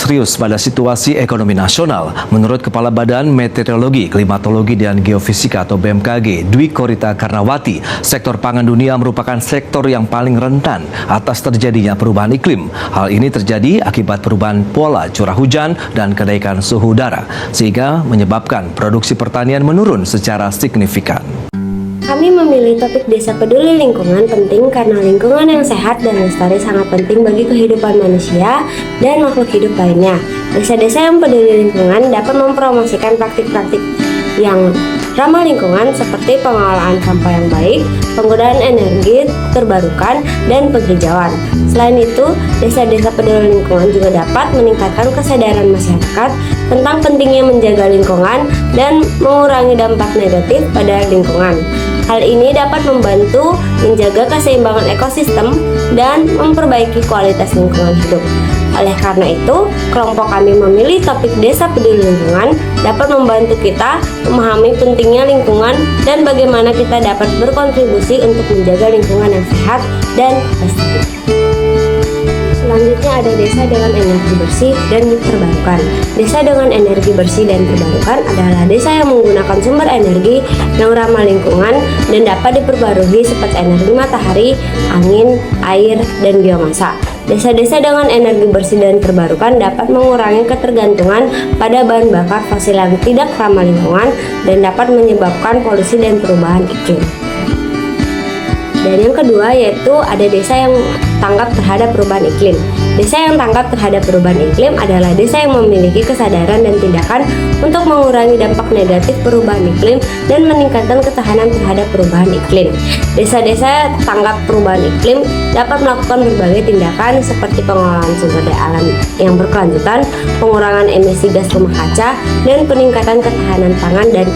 serius pada situasi ekonomi nasional. Menurut Kepala Badan Meteorologi, Klimatologi dan Geofisika atau BMKG, Dwi Korita Karnawati, sektor pangan dunia merupakan sektor yang paling rentan atas terjadinya perubahan iklim. Hal ini terjadi akibat perubahan pola curah hujan dan kenaikan suhu udara, sehingga menyebabkan produksi pertanian menurun secara signifikan. Kami memilih topik Desa Peduli Lingkungan penting karena lingkungan yang sehat dan lestari sangat penting bagi kehidupan manusia dan makhluk hidup lainnya. Desa-desa yang peduli lingkungan dapat mempromosikan praktik-praktik yang ramah lingkungan seperti pengelolaan sampah yang baik, penggunaan energi terbarukan, dan penghijauan. Selain itu, desa-desa peduli lingkungan juga dapat meningkatkan kesadaran masyarakat tentang pentingnya menjaga lingkungan dan mengurangi dampak negatif pada lingkungan. Hal ini dapat membantu menjaga keseimbangan ekosistem dan memperbaiki kualitas lingkungan hidup. Oleh karena itu, kelompok kami memilih topik Desa Peduli Lingkungan dapat membantu kita memahami pentingnya lingkungan dan bagaimana kita dapat berkontribusi untuk menjaga lingkungan yang sehat dan lestari. Selanjutnya ada desa dengan energi bersih dan terbarukan. Desa dengan energi bersih dan terbarukan adalah desa yang menggunakan sumber energi yang ramah lingkungan dan dapat diperbarui seperti energi matahari, angin, air, dan biomasa. Desa-desa dengan energi bersih dan terbarukan dapat mengurangi ketergantungan pada bahan bakar fosil yang tidak ramah lingkungan dan dapat menyebabkan polusi dan perubahan iklim. Dan yang kedua yaitu ada desa yang tanggap terhadap perubahan iklim. Desa yang tanggap terhadap perubahan iklim adalah desa yang memiliki kesadaran dan tindakan untuk mengurangi dampak negatif perubahan iklim dan meningkatkan ketahanan terhadap perubahan iklim. Desa-desa tanggap perubahan iklim dapat melakukan berbagai tindakan seperti pengelolaan sumber daya alam yang berkelanjutan, pengurangan emisi gas rumah kaca, dan peningkatan ketahanan pangan dan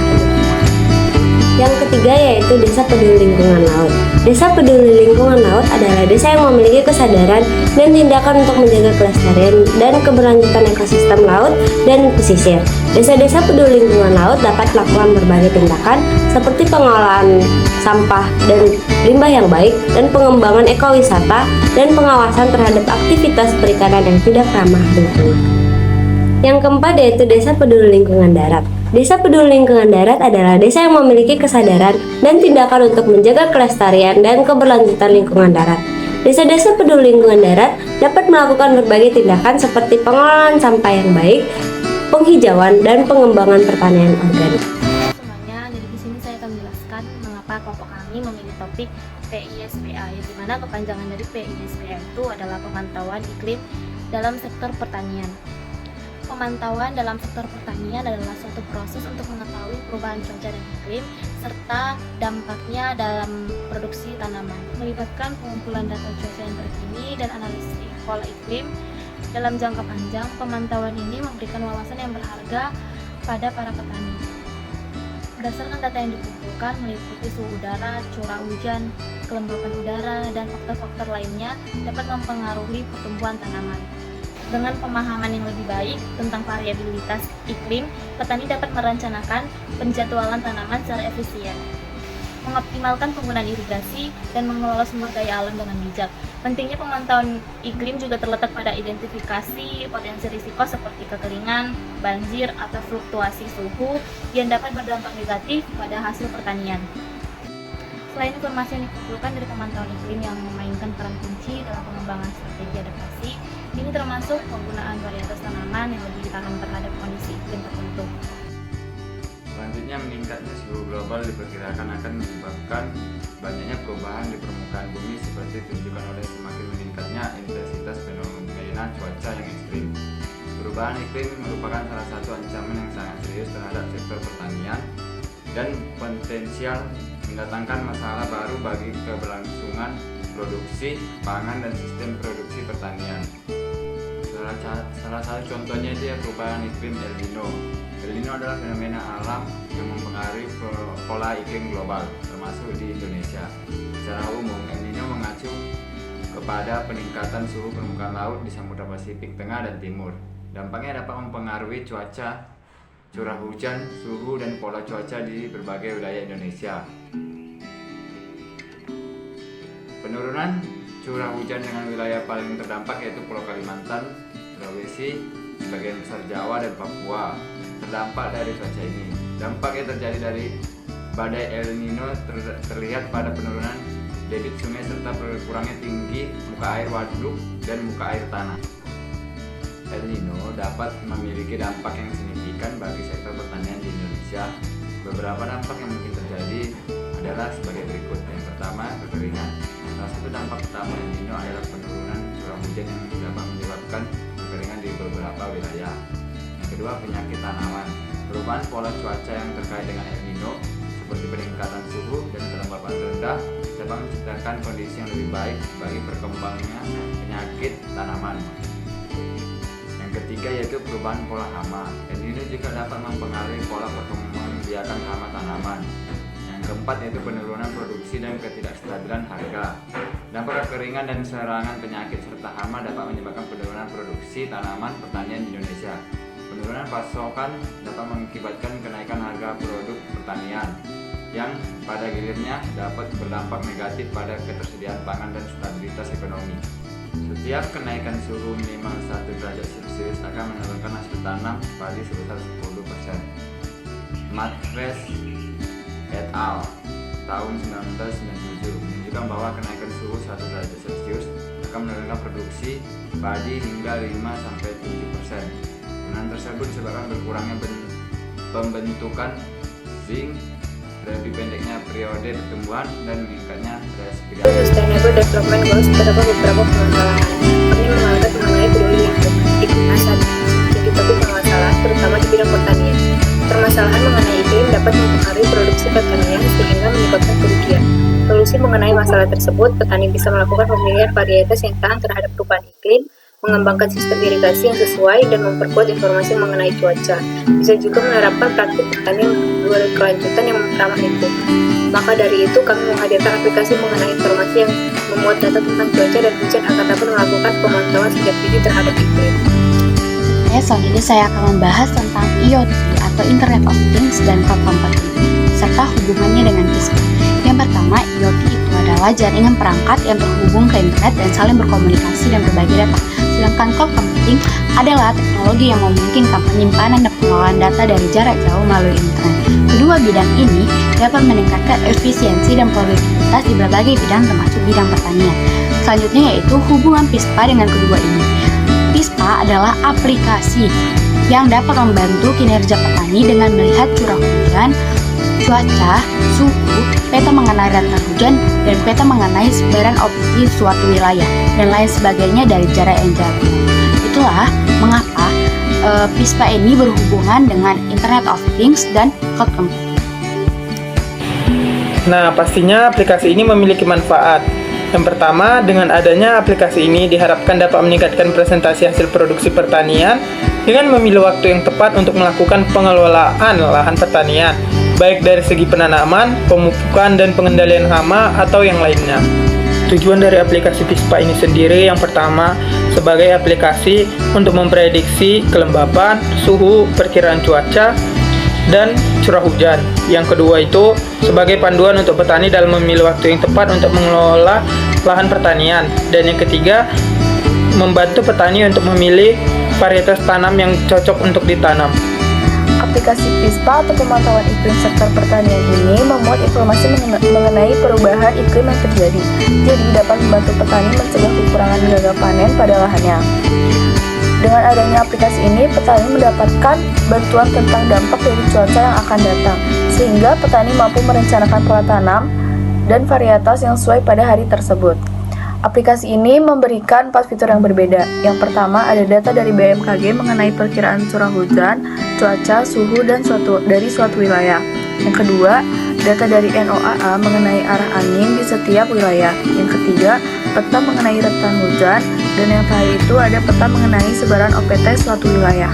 yang ketiga yaitu Desa Peduli Lingkungan Laut. Desa Peduli Lingkungan Laut adalah desa yang memiliki kesadaran dan tindakan untuk menjaga kelestarian dan keberlanjutan ekosistem laut dan pesisir. Desa-desa peduli lingkungan laut dapat melakukan berbagai tindakan seperti pengelolaan sampah dan limbah yang baik dan pengembangan ekowisata dan pengawasan terhadap aktivitas perikanan yang tidak ramah lingkungan. Yang keempat yaitu Desa Peduli Lingkungan Darat. Desa Peduli Lingkungan Darat adalah desa yang memiliki kesadaran dan tindakan untuk menjaga kelestarian dan keberlanjutan lingkungan darat. Desa-desa peduli lingkungan darat dapat melakukan berbagai tindakan seperti pengelolaan sampah yang baik, penghijauan, dan pengembangan pertanian organik. Semuanya, dari sini saya akan menjelaskan mengapa kelompok kami memilih topik PISPA, yang dimana kepanjangan dari PISPA itu adalah pemantauan iklim dalam sektor pertanian. Pemantauan dalam sektor pertanian adalah suatu proses untuk mengetahui perubahan cuaca dan iklim serta dampaknya dalam produksi tanaman. Melibatkan pengumpulan data cuaca yang terkini dan analisis pola iklim dalam jangka panjang, pemantauan ini memberikan wawasan yang berharga pada para petani. Berdasarkan data yang dikumpulkan meliputi suhu udara, curah hujan, kelembapan udara, dan faktor-faktor lainnya dapat mempengaruhi pertumbuhan tanaman. Dengan pemahaman yang lebih baik tentang variabilitas iklim, petani dapat merencanakan penjadwalan tanaman secara efisien, mengoptimalkan penggunaan irigasi, dan mengelola sumber daya alam dengan bijak. Pentingnya pemantauan iklim juga terletak pada identifikasi potensi risiko seperti kekeringan, banjir, atau fluktuasi suhu yang dapat berdampak negatif pada hasil pertanian. Selain informasi yang dikumpulkan dari pemantauan iklim yang memainkan peran kunci dalam pengembangan strategi adaptasi, ini termasuk penggunaan varietas tanaman yang lebih tahan terhadap kondisi iklim tertentu. Selanjutnya, meningkatnya suhu global diperkirakan akan menyebabkan banyaknya perubahan di permukaan bumi seperti ditunjukkan oleh semakin meningkatnya intensitas fenomena cuaca yang ekstrim. Perubahan iklim merupakan salah satu ancaman yang sangat serius terhadap sektor pertanian dan potensial mendatangkan masalah baru bagi keberlangsungan produksi pangan dan sistem produksi pertanian. Salah satu contohnya itu ya perubahan iklim El Nino. El Nino adalah fenomena alam yang mempengaruhi pola iklim global, termasuk di Indonesia. Secara umum, El Nino mengacu kepada peningkatan suhu permukaan laut di Samudra Pasifik Tengah dan Timur. Dampaknya dapat mempengaruhi cuaca, curah hujan, suhu, dan pola cuaca di berbagai wilayah Indonesia. Penurunan curah hujan dengan wilayah paling terdampak yaitu Pulau Kalimantan, Sulawesi, sebagian besar Jawa dan Papua terdampak dari cuaca ini. Dampak yang terjadi dari badai El Nino terlihat pada penurunan debit sungai serta berkurangnya tinggi muka air waduk dan muka air tanah. El Nino dapat memiliki dampak yang signifikan bagi sektor pertanian di Indonesia. Beberapa dampak yang mungkin terjadi adalah sebagai berikut. Yang pertama, kekeringan. Salah satu dampak utama El Nino adalah penurunan curah hujan yang dapat menyebabkan kekeringan di beberapa wilayah. Yang kedua, penyakit tanaman. Perubahan pola cuaca yang terkait dengan El Nino seperti peningkatan suhu dan kelembapan rendah dapat menciptakan kondisi yang lebih baik bagi perkembangannya penyakit tanaman. Yang ketiga yaitu perubahan pola hama. El Nino juga dapat mempengaruhi pola perkembangan biakan hama tanaman. Yang keempat yaitu penurunan produksi dan ketidakstabilan harga. Dampak kekeringan dan serangan penyakit serta hama dapat menyebabkan penurunan produksi tanaman pertanian di Indonesia. Penurunan pasokan dapat mengakibatkan kenaikan harga produk pertanian yang pada gilirannya dapat berdampak negatif pada ketersediaan pangan dan stabilitas ekonomi. Setiap kenaikan suhu minimal 1 derajat Celcius akan menurunkan hasil tanam padi sebesar 10%. Matres et al. Tahun 1997 menunjukkan bahwa kenaikan suhu 1 derajat Celcius akan menurunkan produksi padi hingga 5-7%. Penurunan tersebut disebabkan berkurangnya pembentukan zinc, lebih pendeknya periode pertumbuhan, dan meningkatnya respirasi. Sustainable Development Goals terdapat beberapa permasalahan. Kami mengangkat mengenai peduli lingkungan di saat jadi topik permasalahan, terutama di bidang pertanian. Permasalahan mengenai iklim dapat mempengaruhi produksi pertanian sehingga menyebabkan kerugian. Solusi mengenai masalah tersebut, petani bisa melakukan pemilihan varietas yang tahan terhadap perubahan iklim, mengembangkan sistem irigasi yang sesuai, dan memperkuat informasi mengenai cuaca. Bisa juga menerapkan praktik pertanian berkelanjutan yang ramah lingkungan. Maka dari itu, kami menghadirkan aplikasi mengenai informasi yang memuat data tentang cuaca dan hujan agar dapat melakukan pemantauan sejak dini terhadap iklim. Selanjutnya saya akan membahas tentang IoT atau Internet of Things dan cloud computing, serta hubungannya dengan PISPA. Yang pertama, IoT itu adalah jaringan perangkat yang terhubung ke internet dan saling berkomunikasi dan berbagi data. Sedangkan cloud computing adalah teknologi yang memungkinkan penyimpanan dan pengelolaan data dari jarak jauh melalui internet. Kedua bidang ini dapat meningkatkan efisiensi dan produktivitas di berbagai bidang termasuk bidang pertanian. Selanjutnya yaitu hubungan PISPA dengan kedua ini. PISPA adalah aplikasi yang dapat membantu kinerja petani dengan melihat curah hujan, cuaca, suhu, peta mengenai rata hujan, dan peta mengenai sebaran opsi suatu wilayah, dan lain sebagainya dari jarak yang jauh. Itulah mengapa PISPA ini berhubungan dengan Internet of Things dan cloud computing. Nah, pastinya aplikasi ini memiliki manfaat. Yang pertama, dengan adanya aplikasi ini diharapkan dapat meningkatkan presentasi hasil produksi pertanian dengan memilih waktu yang tepat untuk melakukan pengelolaan lahan pertanian, baik dari segi penanaman, pemupukan, dan pengendalian hama atau yang lainnya. Tujuan dari aplikasi PISPA ini sendiri yang pertama sebagai aplikasi untuk memprediksi kelembapan, suhu, perkiraan cuaca, dan curah hujan. Yang kedua itu sebagai panduan untuk petani dalam memilih waktu yang tepat untuk mengelola lahan pertanian. Dan yang ketiga, membantu petani untuk memilih varietas tanam yang cocok untuk ditanam. Aplikasi PISPA atau pemantauan iklim sektor pertanian ini memuat informasi mengenai perubahan iklim yang terjadi, jadi dapat membantu petani mencegah kekurangan gagal panen pada lahannya. Dengan adanya aplikasi ini, petani mendapatkan bantuan tentang dampak dari cuaca yang akan datang, sehingga petani mampu merencanakan pola tanam dan varietas yang sesuai pada hari tersebut. Aplikasi ini memberikan 4 fitur yang berbeda. Yang pertama, ada data dari BMKG mengenai perkiraan curah hujan, cuaca, suhu, dan dari suatu wilayah. Yang kedua, data dari NOAA mengenai arah angin di setiap wilayah. Yang ketiga, peta mengenai rentan hujan. Dan yang terakhir itu ada peta mengenai sebaran OPT suatu wilayah.